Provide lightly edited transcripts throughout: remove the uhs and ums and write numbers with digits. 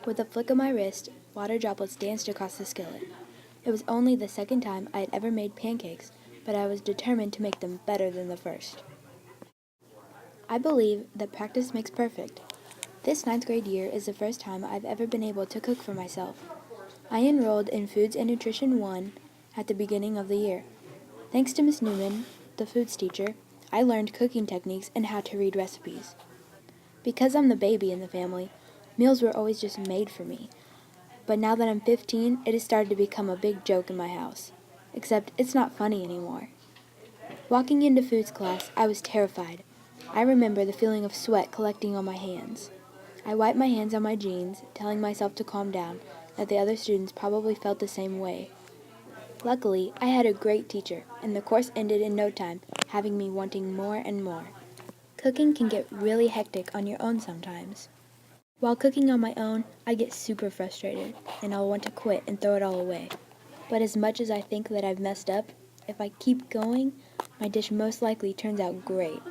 With a flick of my wrist, water droplets danced across the skillet. It was only the second time I had ever made pancakes, but I was determined to make them better than the first. I believe that practice makes perfect. This ninth grade year is the first time I've ever been able to cook for myself. I enrolled in Foods and Nutrition 1 at the beginning of the year. Thanks to Miss Newman, the foods teacher, I learned cooking techniques and how to read recipes. Because I'm the baby in the family, meals were always just made for me. But now that I'm 15, it has started to become a big joke in my house. Except it's not funny anymore. Walking into foods class, I was terrified. I remember the feeling of sweat collecting on my hands. I wiped my hands on my jeans, telling myself to calm down, that the other students probably felt the same way. Luckily, I had a great teacher, and the course ended in no time, having me wanting more and more. Cooking can get really hectic on your own sometimes. While cooking on my own, I get super frustrated, and I'll want to quit and throw it all away. But as much as I think that I've messed up, if I keep going, my dish most likely turns out great.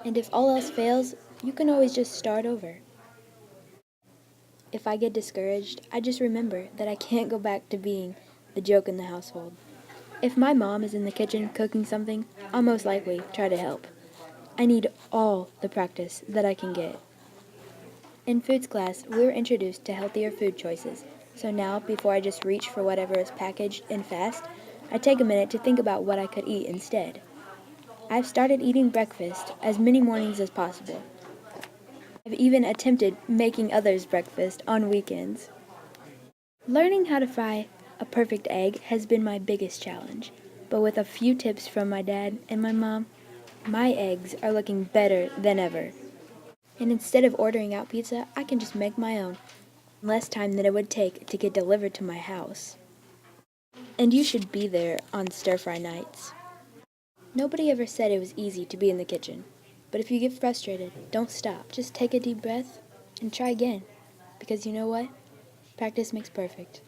And if all else fails, you can always just start over. If I get discouraged, I just remember that I can't go back to being the joke in the household. If my mom is in the kitchen cooking something, I'll most likely try to help. I need all the practice that I can get. In foods class, we were introduced to healthier food choices. So now, before I just reach for whatever is packaged and fast, I take a minute to think about what I could eat instead. I've started eating breakfast as many mornings as possible. I've even attempted making others breakfast on weekends. Learning how to fry a perfect egg has been my biggest challenge, but with a few tips from my dad and my mom, my eggs are looking better than ever. And instead of ordering out pizza, I can just make my own, in less time than it would take to get delivered to my house. And you should be there on stir-fry nights. Nobody ever said it was easy to be in the kitchen, but if you get frustrated, don't stop. Just take a deep breath and try again, because you know what? Practice makes perfect.